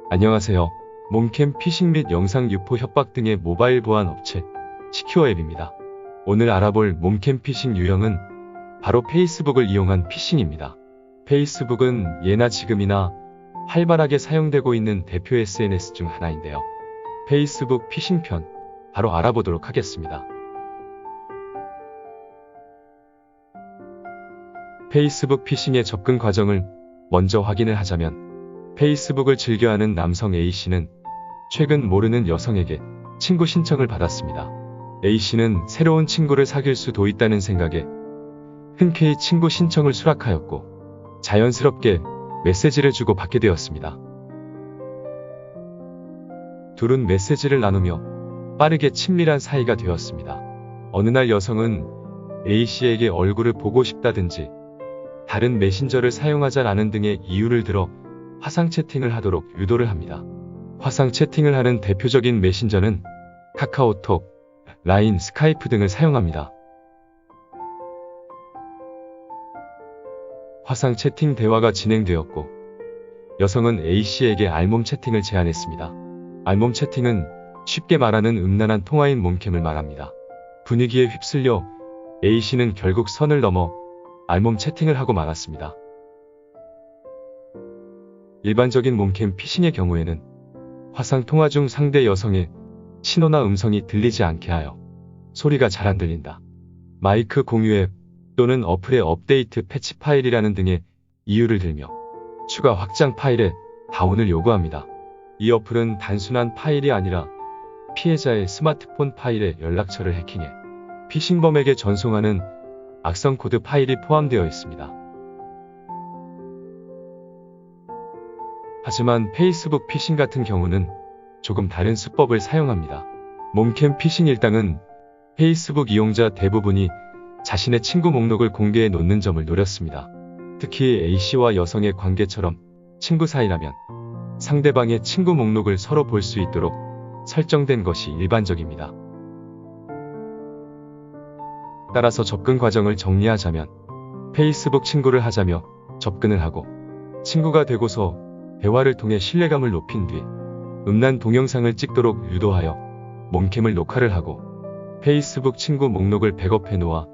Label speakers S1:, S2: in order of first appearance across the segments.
S1: 안녕하세요. 몸캠 피싱 및 영상 유포 협박 등의 모바일 보안 업체 시큐어 앱입니다. 오늘 알아볼 몸캠 피싱 유형은 바로 페이스북을 이용한 피싱입니다. 페이스북은 예나 지금이나 활발하게 사용되고 있는 대표 SNS 중 하나인데요. 페이스북 피싱 편 바로 알아보도록 하겠습니다. 페이스북 피싱의 접근 과정을 먼저 확인을 하자면 페이스북을 즐겨하는 남성 A씨는 최근 모르는 여성에게 친구 신청을 받았습니다. A씨는 새로운 친구를 사귈 수도 있다는 생각에 흔쾌히 친구 신청을 수락하였고 자연스럽게 메시지를 주고 받게 되었습니다. 둘은 메시지를 나누며 빠르게 친밀한 사이가 되었습니다. 어느 날 여성은 A씨에게 얼굴을 보고 싶다든지 다른 메신저를 사용하자라는 등의 이유를 들어 화상 채팅을 하도록 유도를 합니다. 화상 채팅을 하는 대표적인 메신저는 카카오톡, 라인, 스카이프 등을 사용합니다. 화상 채팅 대화가 진행되었고 여성은 A씨에게 알몸 채팅을 제안했습니다. 알몸 채팅은 쉽게 말하는 음란한 통화인 몸캠을 말합니다. 분위기에 휩쓸려 A씨는 결국 선을 넘어 알몸 채팅을 하고 말았습니다. 일반적인 몸캠 피싱의 경우에는 화상 통화 중 상대 여성의 신호나 음성이 들리지 않게 하여 소리가 잘 안 들린다, 마이크 공유 앱 또는 어플의 업데이트 패치 파일이라는 등의 이유를 들며 추가 확장 파일의 다운을 요구합니다. 이 어플은 단순한 파일이 아니라 피해자의 스마트폰 파일에 연락처를 해킹해 피싱범에게 전송하는 악성 코드 파일이 포함되어 있습니다. 하지만 페이스북 피싱 같은 경우는 조금 다른 수법을 사용합니다. 몸캠 피싱 일당은 페이스북 이용자 대부분이 자신의 친구 목록을 공개해 놓는 점을 노렸습니다. 특히 A씨와 여성의 관계처럼 친구 사이라면 상대방의 친구 목록을 서로 볼 수 있도록 설정된 것이 일반적입니다. 따라서 접근 과정을 정리하자면 페이스북 친구를 하자며 접근을 하고 친구가 되고서 대화를 통해 신뢰감을 높인 뒤 음란 동영상을 찍도록 유도하여 몸캠을 녹화를 하고 페이스북 친구 목록을 백업해 놓아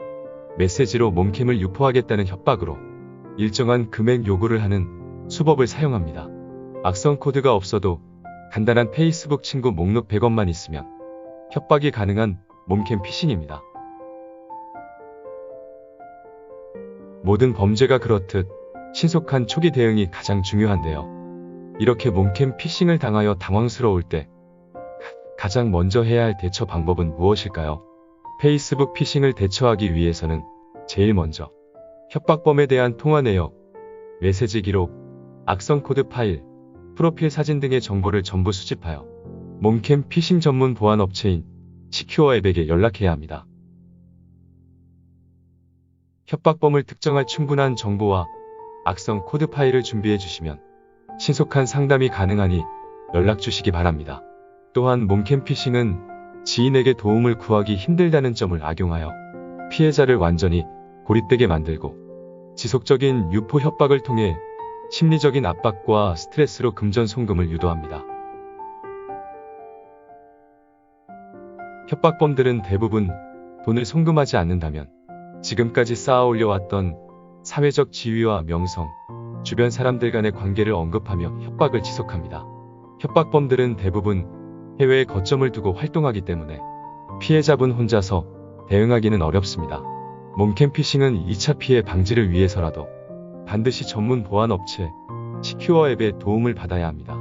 S1: 메시지로 몸캠을 유포하겠다는 협박으로 일정한 금액 요구를 하는 수법을 사용합니다. 악성 코드가 없어도 간단한 페이스북 친구 목록 백업만 있으면 협박이 가능한 몸캠 피싱입니다. 모든 범죄가 그렇듯 신속한 초기 대응이 가장 중요한데요. 이렇게 몸캠 피싱을 당하여 당황스러울 때 가장 먼저 해야 할 대처 방법은 무엇일까요? 페이스북 피싱을 대처하기 위해서는 제일 먼저 협박범에 대한 통화 내역, 메시지 기록, 악성 코드 파일, 프로필 사진 등의 정보를 전부 수집하여 몸캠 피싱 전문 보안 업체인 시큐어 앱에게 연락해야 합니다. 협박범을 특정할 충분한 정보와 악성 코드 파일을 준비해 주시면 신속한 상담이 가능하니 연락 주시기 바랍니다. 또한 몸캠 피싱은 지인에게 도움을 구하기 힘들다는 점을 악용하여 피해자를 완전히 고립되게 만들고 지속적인 유포 협박을 통해 심리적인 압박과 스트레스로 금전송금을 유도합니다. 협박범들은 대부분 돈을 송금하지 않는다면 지금까지 쌓아 올려왔던 사회적 지위와 명성, 주변 사람들 간의 관계를 언급하며 협박을 지속합니다. 협박범들은 대부분 해외에 거점을 두고 활동하기 때문에 피해자분 혼자서 대응하기는 어렵습니다. 몸캠 피싱은 2차 피해 방지를 위해서라도 반드시 전문 보안 업체 시큐어 앱의 도움을 받아야 합니다.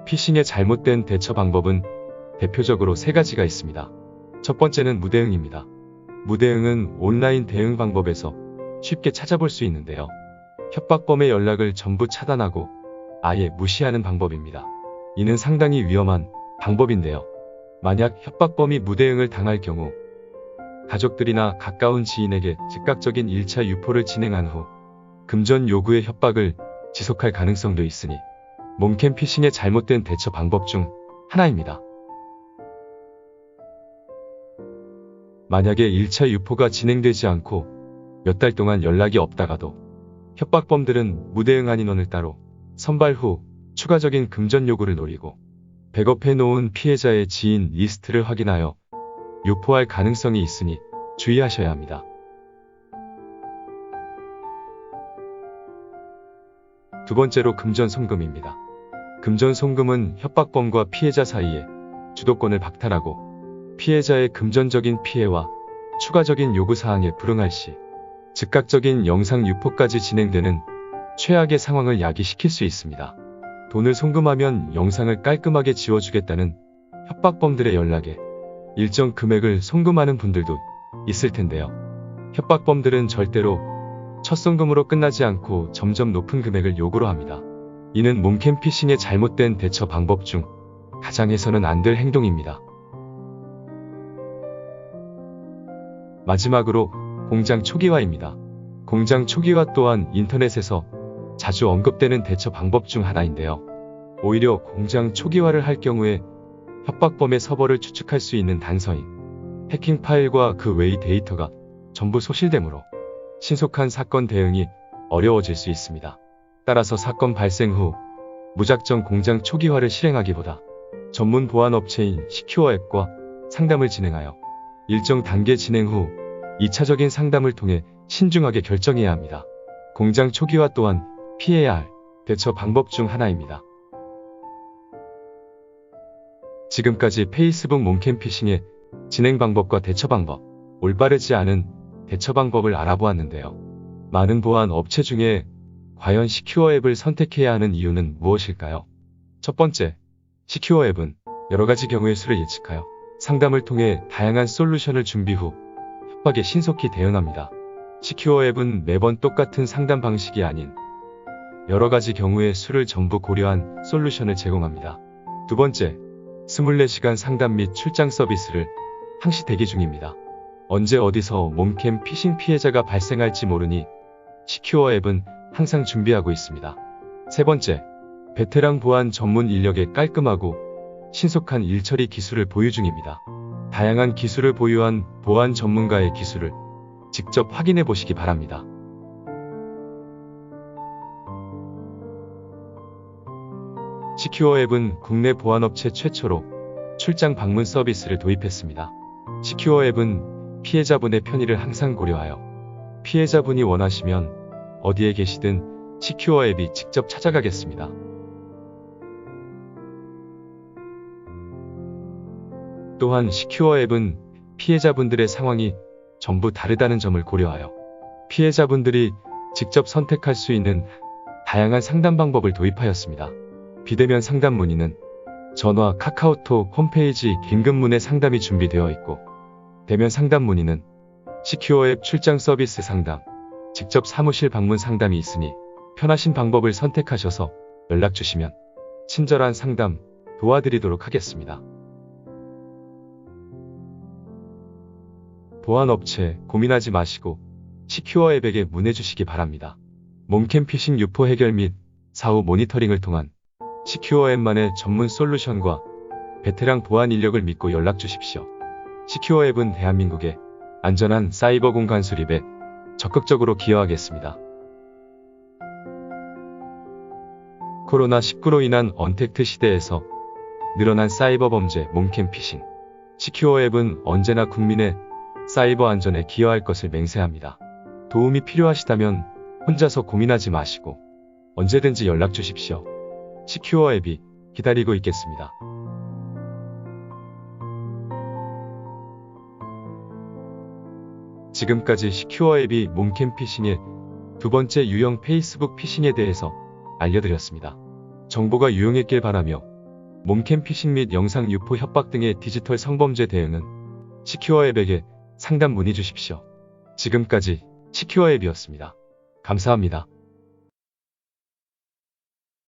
S1: 피싱의 잘못된 대처 방법은 대표적으로 3가지가 있습니다. 첫 번째는 무대응입니다. 무대응은 온라인 대응 방법에서 쉽게 찾아볼 수 있는데요. 협박범의 연락을 전부 차단하고 아예 무시하는 방법입니다. 이는 상당히 위험한 방법인데요. 만약 협박범이 무대응을 당할 경우 가족들이나 가까운 지인에게 즉각적인 1차 유포를 진행한 후 금전 요구의 협박을 지속할 가능성도 있으니 몸캠 피싱의 잘못된 대처 방법 중 하나입니다. 만약에 1차 유포가 진행되지 않고 몇 달 동안 연락이 없다가도 협박범들은 무대응한 인원을 따로 선발 후 추가적인 금전 요구를 노리고 백업해 놓은 피해자의 지인 리스트를 확인하여 유포할 가능성이 있으니 주의하셔야 합니다. 두 번째로 금전송금입니다. 금전송금은 협박범과 피해자 사이에 주도권을 박탈하고 피해자의 금전적인 피해와 추가적인 요구사항에 불응할 시 즉각적인 영상 유포까지 진행되는 최악의 상황을 야기시킬 수 있습니다. 돈을 송금하면 영상을 깔끔하게 지워주겠다는 협박범들의 연락에 일정 금액을 송금하는 분들도 있을 텐데요. 협박범들은 절대로 첫 송금으로 끝나지 않고 점점 높은 금액을 요구로 합니다. 이는 몽캠 피싱의 잘못된 대처 방법 중 가장 해서는 안 될 행동입니다. 마지막으로 공장 초기화입니다. 공장 초기화 또한 인터넷에서 자주 언급되는 대처 방법 중 하나인데요. 오히려 공장 초기화를 할 경우에 협박범의 서버를 추측할 수 있는 단서인 해킹 파일과 그 외의 데이터가 전부 소실되므로 신속한 사건 대응이 어려워질 수 있습니다. 따라서 사건 발생 후 무작정 공장 초기화를 실행하기보다 전문 보안 업체인 시큐어 앱과 상담을 진행하여 일정 단계 진행 후 2차적인 상담을 통해 신중하게 결정해야 합니다. 공장 초기화 또한 피해야 할 대처 방법 중 하나입니다. 지금까지 페이스북 몽캠 피싱의 진행 방법과 대처 방법, 올바르지 않은 대처 방법을 알아보았는데요. 많은 보안 업체 중에 과연 시큐어 앱을 선택해야 하는 이유는 무엇일까요? 첫 번째, 시큐어 앱은 여러 가지 경우의 수를 예측하여 상담을 통해 다양한 솔루션을 준비 후 협박에 신속히 대응합니다. 시큐어 앱은 매번 똑같은 상담 방식이 아닌 여러 가지 경우의 수를 전부 고려한 솔루션을 제공합니다. 두 번째, 24시간 상담 및 출장 서비스를 항시 대기 중입니다. 언제 어디서 몽캠 피싱 피해자가 발생할지 모르니 시큐어 앱은 항상 준비하고 있습니다. 세 번째, 베테랑 보안 전문 인력의 깔끔하고 신속한 일처리 기술을 보유 중입니다. 다양한 기술을 보유한 보안 전문가의 기술을 직접 확인해 보시기 바랍니다. 시큐어 앱은 국내 보안업체 최초로 출장 방문 서비스를 도입했습니다. 시큐어 앱은 피해자분의 편의를 항상 고려하여 피해자분이 원하시면 어디에 계시든 시큐어 앱이 직접 찾아가겠습니다. 또한 시큐어 앱은 피해자분들의 상황이 전부 다르다는 점을 고려하여 피해자분들이 직접 선택할 수 있는 다양한 상담 방법을 도입하였습니다. 비대면 상담 문의는 전화, 카카오톡, 홈페이지, 긴급문의 상담이 준비되어 있고 대면 상담 문의는 시큐어 앱 출장 서비스 상담, 직접 사무실 방문 상담이 있으니 편하신 방법을 선택하셔서 연락 주시면 친절한 상담 도와드리도록 하겠습니다. 보안업체 고민하지 마시고 시큐어 앱에게 문의주시기 바랍니다. 몽캠 피싱 유포 해결 및 사후 모니터링을 통한 시큐어 앱만의 전문 솔루션과 베테랑 보안 인력을 믿고 연락 주십시오. 시큐어 앱은 대한민국의 안전한 사이버 공간 수립에 적극적으로 기여하겠습니다. 코로나19로 인한 언택트 시대에서 늘어난 사이버 범죄 몽캠 피싱. 시큐어 앱은 언제나 국민의 사이버 안전에 기여할 것을 맹세합니다. 도움이 필요하시다면 혼자서 고민하지 마시고 언제든지 연락 주십시오. 시큐어 앱이 기다리고 있겠습니다. 지금까지 시큐어 앱이 몽캠 피싱의 두 번째 유형 페이스북 피싱에 대해서 알려드렸습니다. 정보가 유용했길 바라며 몽캠 피싱 및 영상 유포 협박 등의 디지털 성범죄 대응은 시큐어 앱에게 상담 문의 주십시오. 지금까지 시큐어 앱이었습니다. 감사합니다.